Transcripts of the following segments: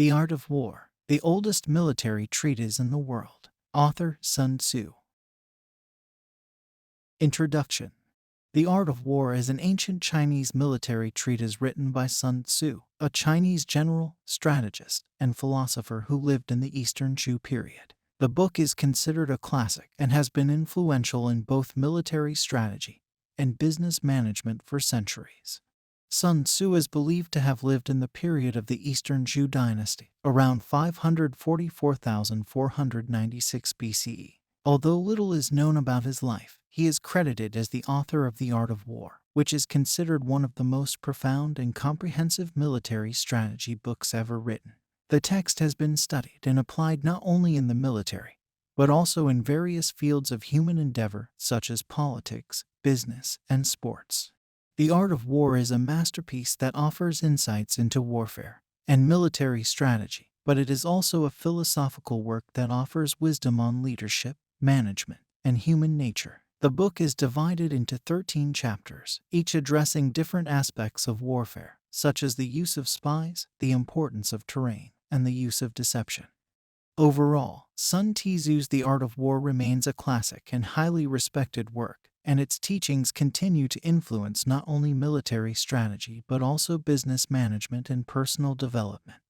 The Art of War, the oldest military treatise in the world. Author Sun Tzu. Introduction. The Art of War is an ancient Chinese military treatise written by Sun Tzu, a Chinese general, strategist, and philosopher who lived in the Eastern Chu period. The book is considered a classic and has been influential in both military strategy and business management for centuries. Sun Tzu is believed to have lived in the period of the Eastern Zhou dynasty, around 544,496 BCE. Although little is known about his life, he is credited as the author of The Art of War, which is considered one of the most profound and comprehensive military strategy books ever written. The text has been studied and applied not only in the military, but also in various fields of human endeavor such as politics, business, and sports. The Art of War is a masterpiece that offers insights into warfare and military strategy, but it is also a philosophical work that offers wisdom on leadership, management, and human nature. The book is divided into 13 chapters, each addressing different aspects of warfare, such as the use of spies, the importance of terrain, and the use of deception. Overall, Sun Tzu's The Art of War remains a classic and highly respected work, and its teachings continue to influence not only military strategy but also business management and personal development.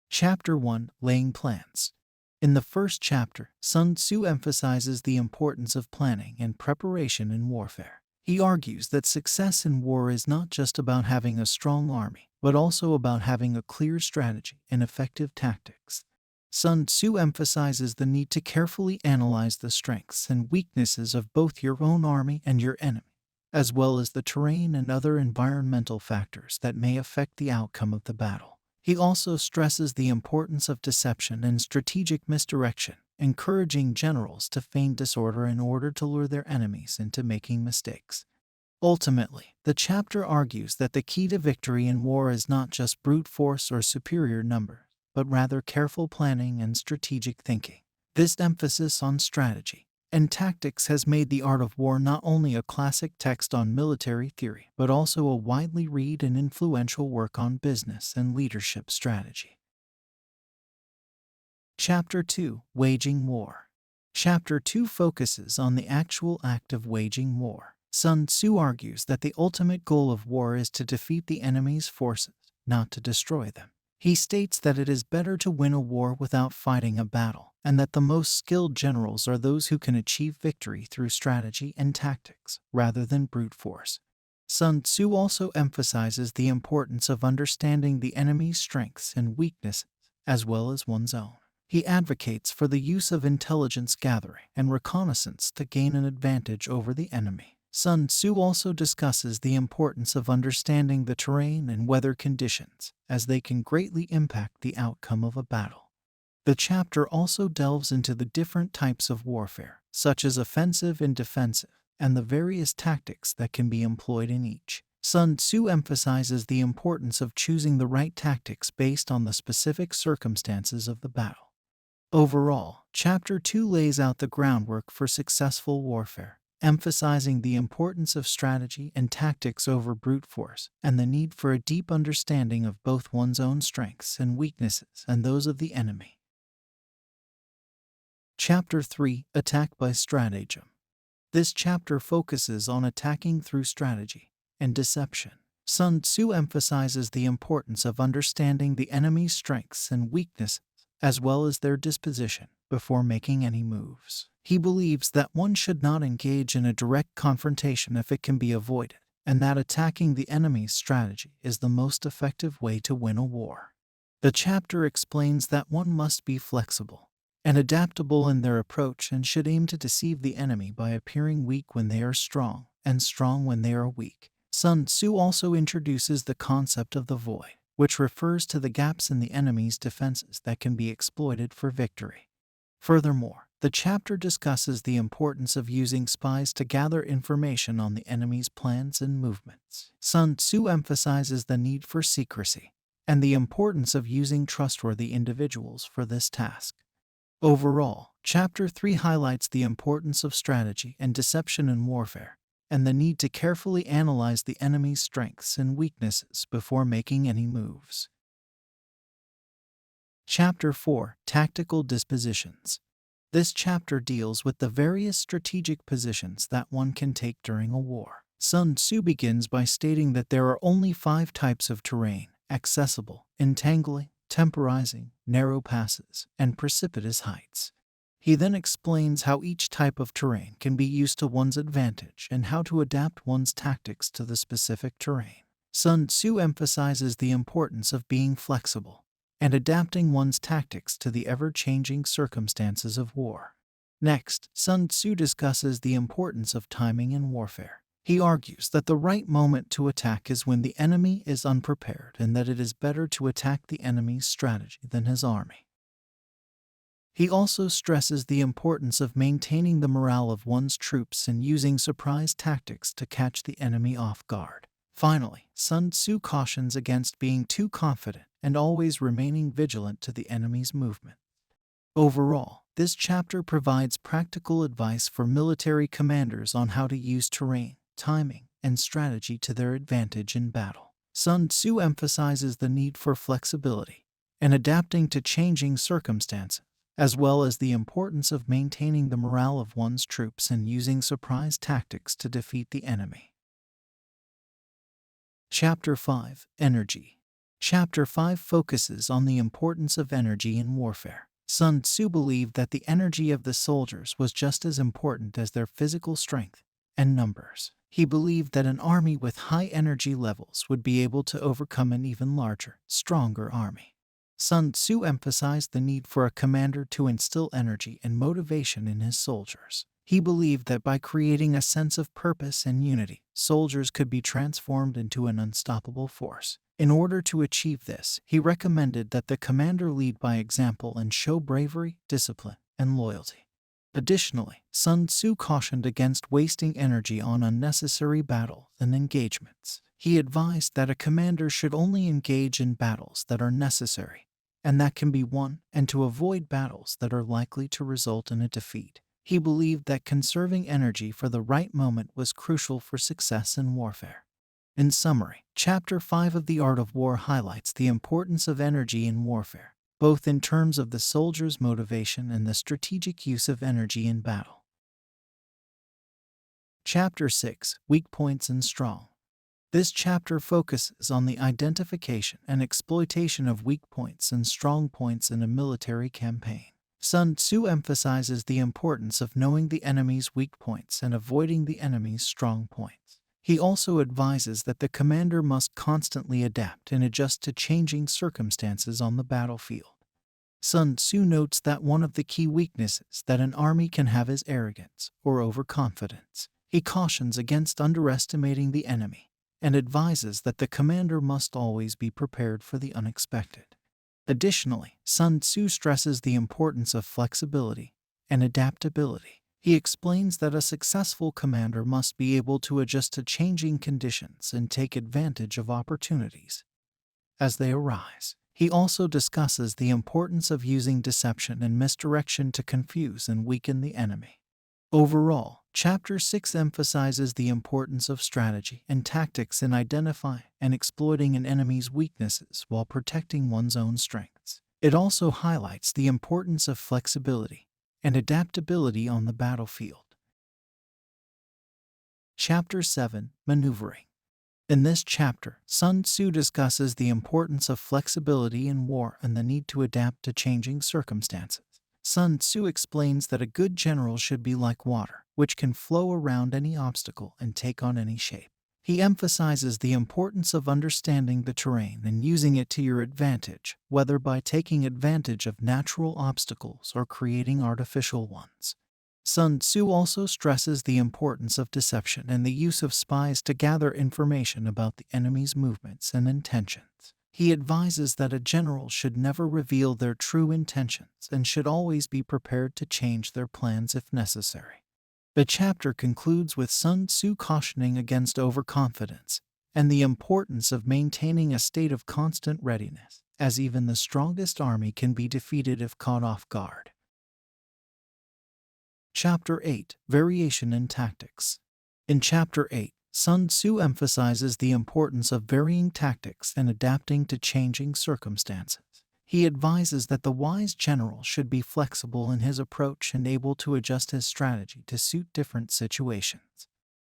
Chapter 1: Laying Plans. In the first chapter, Sun Tzu emphasizes the importance of planning and preparation in warfare. He argues that success in war is not just about having a strong army, but also about having a clear strategy and effective tactics. Sun Tzu emphasizes the need to carefully analyze the strengths and weaknesses of both your own army and your enemy, as well as the terrain and other environmental factors that may affect the outcome of the battle. He also stresses the importance of deception and strategic misdirection, encouraging generals to feign disorder in order to lure their enemies into making mistakes. Ultimately, the chapter argues that the key to victory in war is not just brute force or superior numbers, but rather careful planning and strategic thinking. This emphasis on strategy and tactics has made The Art of War not only a classic text on military theory, but also a widely read and influential work on business and leadership strategy. Chapter 2: Waging War. Chapter 2 focuses on the actual act of waging war. Sun Tzu argues that the ultimate goal of war is to defeat the enemy's forces, not to destroy them. He states that it is better to win a war without fighting a battle, and that the most skilled generals are those who can achieve victory through strategy and tactics, rather than brute force. Sun Tzu also emphasizes the importance of understanding the enemy's strengths and weaknesses, as well as one's own. He advocates for the use of intelligence gathering and reconnaissance to gain an advantage over the enemy. Sun Tzu also discusses the importance of understanding the terrain and weather conditions, as they can greatly impact the outcome of a battle. The chapter also delves into the different types of warfare, such as offensive and defensive, and the various tactics that can be employed in each. Sun Tzu emphasizes the importance of choosing the right tactics based on the specific circumstances of the battle. Overall, Chapter 2 lays out the groundwork for successful warfare, emphasizing the importance of strategy and tactics over brute force, and the need for a deep understanding of both one's own strengths and weaknesses and those of the enemy. Chapter 3: Attack by Stratagem. This chapter focuses on attacking through strategy and deception. Sun Tzu emphasizes the importance of understanding the enemy's strengths and weaknesses, as well as their disposition, before making any moves. He believes that one should not engage in a direct confrontation if it can be avoided, and that attacking the enemy's strategy is the most effective way to win a war. The chapter explains that one must be flexible and adaptable in their approach and should aim to deceive the enemy by appearing weak when they are strong and strong when they are weak. Sun Tzu also introduces the concept of the void, which refers to the gaps in the enemy's defenses that can be exploited for victory. Furthermore, the chapter discusses the importance of using spies to gather information on the enemy's plans and movements. Sun Tzu emphasizes the need for secrecy and the importance of using trustworthy individuals for this task. Overall, Chapter 3 highlights the importance of strategy and deception in warfare, and the need to carefully analyze the enemy's strengths and weaknesses before making any moves. Chapter 4: Tactical Dispositions. This chapter deals with the various strategic positions that one can take during a war. Sun Tzu begins by stating that there are only 5 types of terrain: accessible, entangling, temporizing, narrow passes, and precipitous heights. He then explains how each type of terrain can be used to one's advantage and how to adapt one's tactics to the specific terrain. Sun Tzu emphasizes the importance of being flexible and adapting one's tactics to the ever-changing circumstances of war. Next, Sun Tzu discusses the importance of timing in warfare. He argues that the right moment to attack is when the enemy is unprepared and that it is better to attack the enemy's strategy than his army. He also stresses the importance of maintaining the morale of one's troops and using surprise tactics to catch the enemy off guard. Finally, Sun Tzu cautions against being too confident and always remaining vigilant to the enemy's movement. Overall, this chapter provides practical advice for military commanders on how to use terrain, timing, and strategy to their advantage in battle. Sun Tzu emphasizes the need for flexibility and adapting to changing circumstances, as well as the importance of maintaining the morale of one's troops and using surprise tactics to defeat the enemy. Chapter 5: Energy. Chapter 5 focuses on the importance of energy in warfare. Sun Tzu believed that the energy of the soldiers was just as important as their physical strength and numbers. He believed that an army with high energy levels would be able to overcome an even larger, stronger army. Sun Tzu emphasized the need for a commander to instill energy and motivation in his soldiers. He believed that by creating a sense of purpose and unity, soldiers could be transformed into an unstoppable force. In order to achieve this, he recommended that the commander lead by example and show bravery, discipline, and loyalty. Additionally, Sun Tzu cautioned against wasting energy on unnecessary battles and engagements. He advised that a commander should only engage in battles that are necessary and that can be won, and to avoid battles that are likely to result in a defeat. He believed that conserving energy for the right moment was crucial for success in warfare. In summary, Chapter 5 of The Art of War highlights the importance of energy in warfare, both in terms of the soldier's motivation and the strategic use of energy in battle. Chapter 6: Weak Points and Strong. This chapter focuses on the identification and exploitation of weak points and strong points in a military campaign. Sun Tzu emphasizes the importance of knowing the enemy's weak points and avoiding the enemy's strong points. He also advises that the commander must constantly adapt and adjust to changing circumstances on the battlefield. Sun Tzu notes that one of the key weaknesses that an army can have is arrogance or overconfidence. He cautions against underestimating the enemy and advises that the commander must always be prepared for the unexpected. Additionally, Sun Tzu stresses the importance of flexibility and adaptability. He explains that a successful commander must be able to adjust to changing conditions and take advantage of opportunities as they arise. He also discusses the importance of using deception and misdirection to confuse and weaken the enemy. Overall, Chapter 6 emphasizes the importance of strategy and tactics in identifying and exploiting an enemy's weaknesses while protecting one's own strengths. It also highlights the importance of flexibility and adaptability on the battlefield. Chapter 7: Maneuvering. In this chapter, Sun Tzu discusses the importance of flexibility in war and the need to adapt to changing circumstances. Sun Tzu explains that a good general should be like water, which can flow around any obstacle and take on any shape. He emphasizes the importance of understanding the terrain and using it to your advantage, whether by taking advantage of natural obstacles or creating artificial ones. Sun Tzu also stresses the importance of deception and the use of spies to gather information about the enemy's movements and intentions. He advises that a general should never reveal their true intentions and should always be prepared to change their plans if necessary. The chapter concludes with Sun Tzu cautioning against overconfidence and the importance of maintaining a state of constant readiness, as even the strongest army can be defeated if caught off guard. Chapter 8: Variation in Tactics. In Chapter 8, Sun Tzu emphasizes the importance of varying tactics and adapting to changing circumstances. He advises that the wise general should be flexible in his approach and able to adjust his strategy to suit different situations.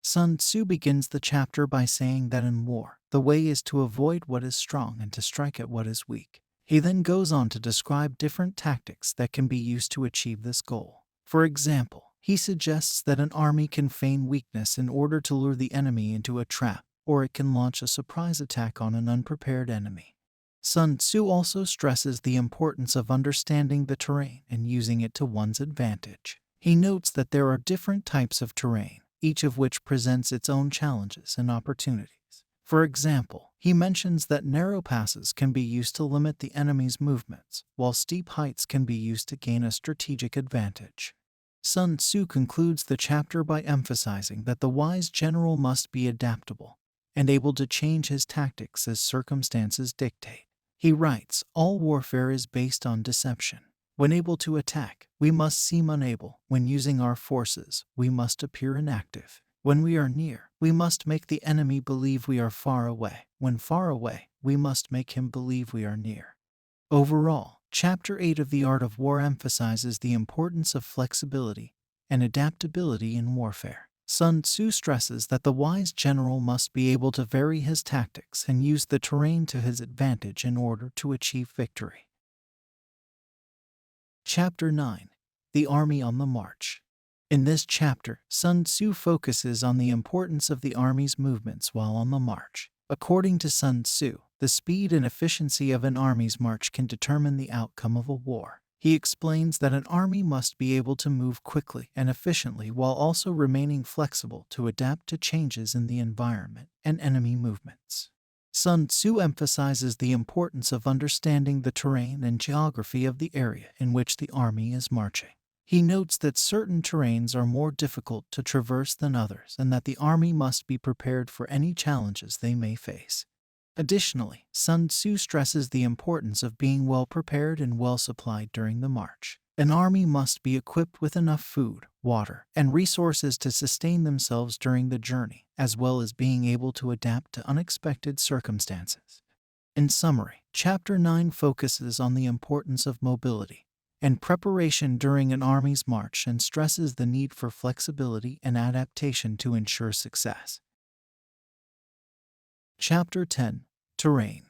Sun Tzu begins the chapter by saying that in war, the way is to avoid what is strong and to strike at what is weak. He then goes on to describe different tactics that can be used to achieve this goal. For example, he suggests that an army can feign weakness in order to lure the enemy into a trap, or it can launch a surprise attack on an unprepared enemy. Sun Tzu also stresses the importance of understanding the terrain and using it to one's advantage. He notes that there are different types of terrain, each of which presents its own challenges and opportunities. For example, he mentions that narrow passes can be used to limit the enemy's movements, while steep heights can be used to gain a strategic advantage. Sun Tzu concludes the chapter by emphasizing that the wise general must be adaptable and able to change his tactics as circumstances dictate. He writes, "All warfare is based on deception. When able to attack, we must seem unable. When using our forces, we must appear inactive. When we are near, we must make the enemy believe we are far away. When far away, we must make him believe we are near." Overall, Chapter 8 of The Art of War emphasizes the importance of flexibility and adaptability in warfare. Sun Tzu stresses that the wise general must be able to vary his tactics and use the terrain to his advantage in order to achieve victory. Chapter 9. The Army on the March. In this chapter, Sun Tzu focuses on the importance of the army's movements while on the march. According to Sun Tzu, the speed and efficiency of an army's march can determine the outcome of a war. He explains that an army must be able to move quickly and efficiently while also remaining flexible to adapt to changes in the environment and enemy movements. Sun Tzu emphasizes the importance of understanding the terrain and geography of the area in which the army is marching. He notes that certain terrains are more difficult to traverse than others and that the army must be prepared for any challenges they may face. Additionally, Sun Tzu stresses the importance of being well prepared and well supplied during the march. An army must be equipped with enough food, water, and resources to sustain themselves during the journey, as well as being able to adapt to unexpected circumstances. In summary, Chapter 9 focuses on the importance of mobility and preparation during an army's march and stresses the need for flexibility and adaptation to ensure success. Chapter 10. Terrain.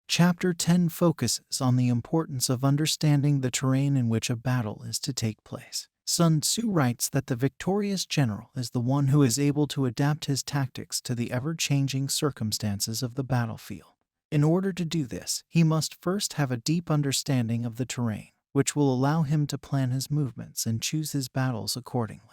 Chapter 10 focuses on the importance of understanding the terrain in which a battle is to take place. Sun Tzu writes that the victorious general is the one who is able to adapt his tactics to the ever-changing circumstances of the battlefield. In order to do this, he must first have a deep understanding of the terrain, which will allow him to plan his movements and choose his battles accordingly.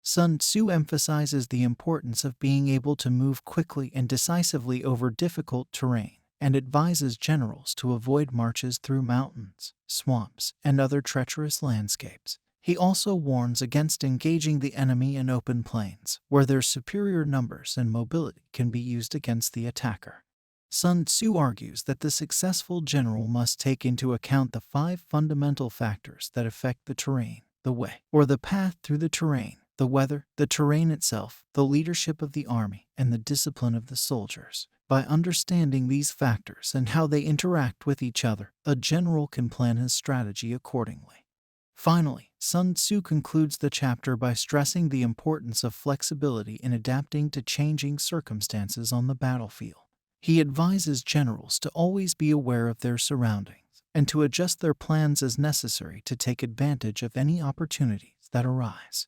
Sun Tzu emphasizes the importance of being able to move quickly and decisively over difficult terrain, and advises generals to avoid marches through mountains, swamps, and other treacherous landscapes. He also warns against engaging the enemy in open plains, where their superior numbers and mobility can be used against the attacker. Sun Tzu argues that the successful general must take into account the 5 fundamental factors that affect the terrain: the way, or the path through the terrain, the weather, the terrain itself, the leadership of the army, and the discipline of the soldiers. By understanding these factors and how they interact with each other, a general can plan his strategy accordingly. Finally, Sun Tzu concludes the chapter by stressing the importance of flexibility in adapting to changing circumstances on the battlefield. He advises generals to always be aware of their surroundings and to adjust their plans as necessary to take advantage of any opportunities that arise.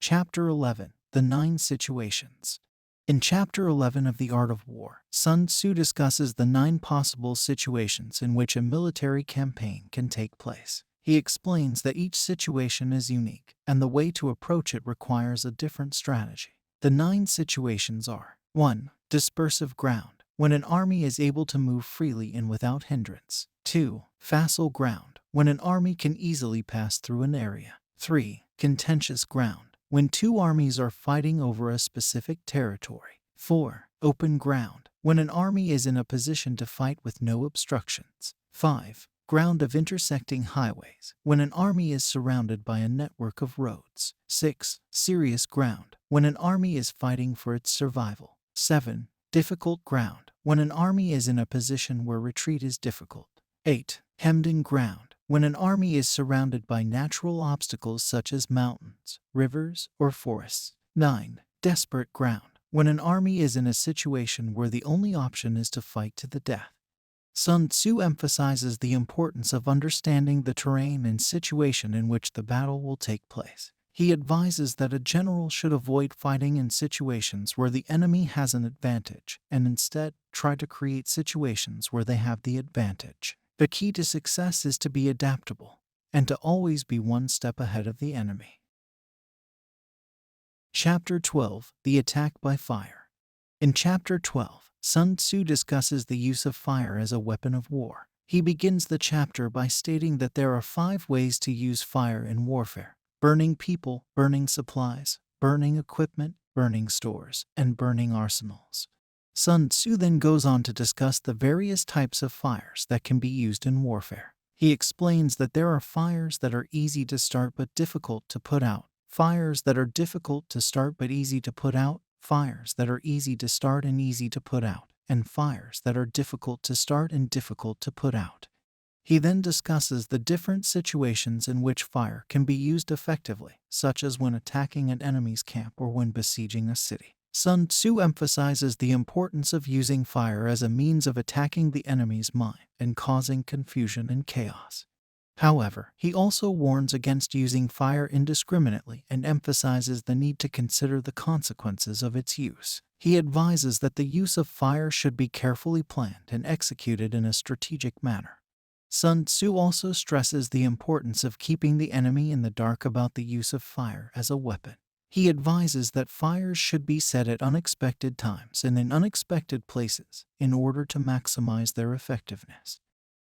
Chapter 11. The 9 Situations. In Chapter 11 of The Art of War, Sun Tzu discusses the 9 possible situations in which a military campaign can take place. He explains that each situation is unique, and the way to approach it requires a different strategy. The 9 situations are: 1. Dispersive ground, when an army is able to move freely and without hindrance. 2. Facile ground, when an army can easily pass through an area. 3. Contentious ground, when 2 armies are fighting over a specific territory. 4. Open ground, when an army is in a position to fight with no obstructions. 5. Ground of intersecting highways, when an army is surrounded by a network of roads. 6. Serious ground, when an army is fighting for its survival. 7. Difficult ground, when an army is in a position where retreat is difficult. 8. Hemmed in ground, when an army is surrounded by natural obstacles such as mountains, rivers, or forests. 9. Desperate ground, when an army is in a situation where the only option is to fight to the death. Sun Tzu emphasizes the importance of understanding the terrain and situation in which the battle will take place. He advises that a general should avoid fighting in situations where the enemy has an advantage and instead try to create situations where they have the advantage. The key to success is to be adaptable and to always be one step ahead of the enemy. Chapter 12. The Attack by Fire. In Chapter 12, Sun Tzu discusses the use of fire as a weapon of war. He begins the chapter by stating that there are 5 ways to use fire in warfare: burning people, burning supplies, burning equipment, burning stores, and burning arsenals. Sun Tzu then goes on to discuss the various types of fires that can be used in warfare. He explains that there are fires that are easy to start but difficult to put out, fires that are difficult to start but easy to put out, fires that are easy to start and easy to put out, and fires that are difficult to start and difficult to put out. He then discusses the different situations in which fire can be used effectively, such as when attacking an enemy's camp or when besieging a city. Sun Tzu emphasizes the importance of using fire as a means of attacking the enemy's mind and causing confusion and chaos. However, he also warns against using fire indiscriminately and emphasizes the need to consider the consequences of its use. He advises that the use of fire should be carefully planned and executed in a strategic manner. Sun Tzu also stresses the importance of keeping the enemy in the dark about the use of fire as a weapon. He advises that fires should be set at unexpected times and in unexpected places in order to maximize their effectiveness.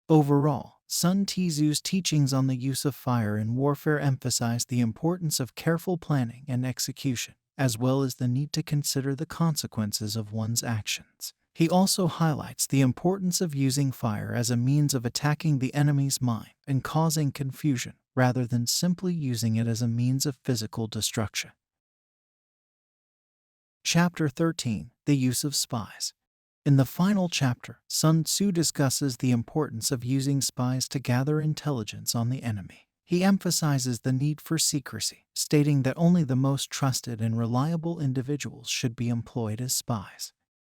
Overall, Sun Tzu's teachings on the use of fire in warfare emphasize the importance of careful planning and execution, as well as the need to consider the consequences of one's actions. He also highlights the importance of using fire as a means of attacking the enemy's mind and causing confusion, rather than simply using it as a means of physical destruction. Chapter 13. The Use of Spies. In the final chapter, Sun Tzu discusses the importance of using spies to gather intelligence on the enemy. He emphasizes the need for secrecy, stating that only the most trusted and reliable individuals should be employed as spies.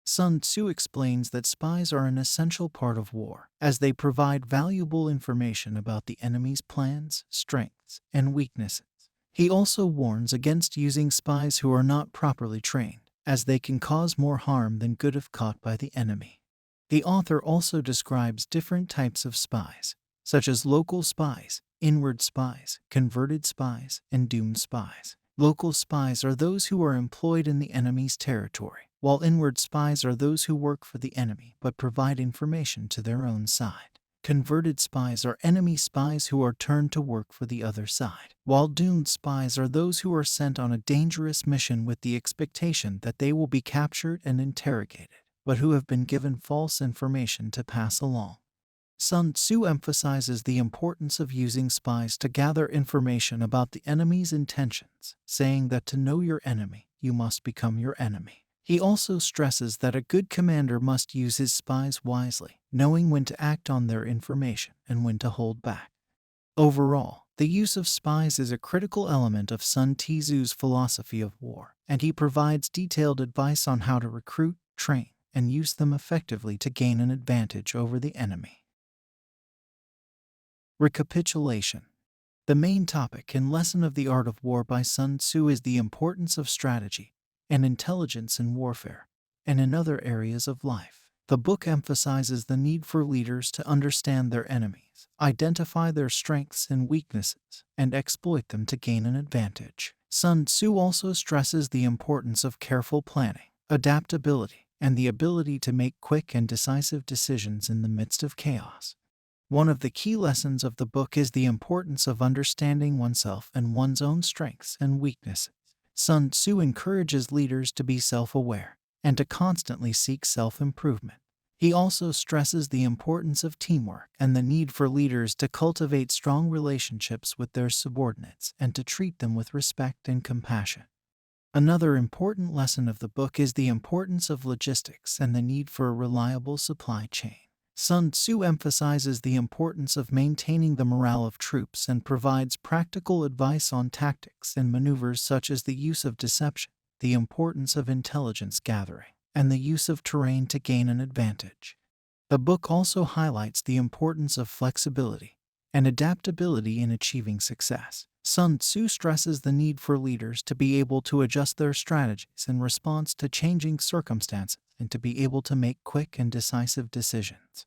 Sun Tzu explains that spies are an essential part of war, as they provide valuable information about the enemy's plans, strengths, and weaknesses. He also warns against using spies who are not properly trained, as they can cause more harm than good if caught by the enemy. The author also describes different types of spies, such as local spies, inward spies, converted spies, and doomed spies. Local spies are those who are employed in the enemy's territory, while inward spies are those who work for the enemy but provide information to their own side. Converted spies are enemy spies who are turned to work for the other side, while doomed spies are those who are sent on a dangerous mission with the expectation that they will be captured and interrogated, but who have been given false information to pass along. Sun Tzu emphasizes the importance of using spies to gather information about the enemy's intentions, saying that to know your enemy, you must become your enemy. He also stresses that a good commander must use his spies wisely, knowing when to act on their information and when to hold back. Overall, the use of spies is a critical element of Sun Tzu's philosophy of war, and he provides detailed advice on how to recruit, train, and use them effectively to gain an advantage over the enemy. Recapitulation. The main topic and lesson of The Art of War by Sun Tzu is the importance of strategy and intelligence in warfare and in other areas of life. The book emphasizes the need for leaders to understand their enemies, identify their strengths and weaknesses, and exploit them to gain an advantage. Sun Tzu also stresses the importance of careful planning, adaptability, and the ability to make quick and decisive decisions in the midst of chaos. One of the key lessons of the book is the importance of understanding oneself and one's own strengths and weaknesses. Sun Tzu encourages leaders to be self-aware and to constantly seek self-improvement. He also stresses the importance of teamwork and the need for leaders to cultivate strong relationships with their subordinates and to treat them with respect and compassion. Another important lesson of the book is the importance of logistics and the need for a reliable supply chain. Sun Tzu emphasizes the importance of maintaining the morale of troops and provides practical advice on tactics and maneuvers such as the use of deception, the importance of intelligence gathering, and the use of terrain to gain an advantage. The book also highlights the importance of flexibility and adaptability in achieving success. Sun Tzu stresses the need for leaders to be able to adjust their strategies in response to changing circumstances and to be able to make quick and decisive decisions.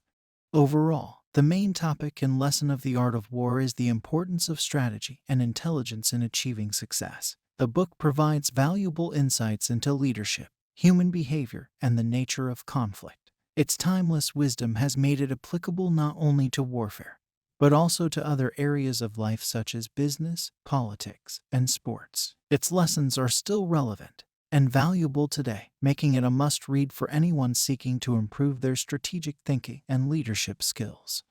Overall, the main topic and lesson of The Art of War is the importance of strategy and intelligence in achieving success. The book provides valuable insights into leadership, human behavior, and the nature of conflict. Its timeless wisdom has made it applicable not only to warfare, but also to other areas of life such as business, politics, and sports. Its lessons are still relevant and valuable today, making it a must-read for anyone seeking to improve their strategic thinking and leadership skills.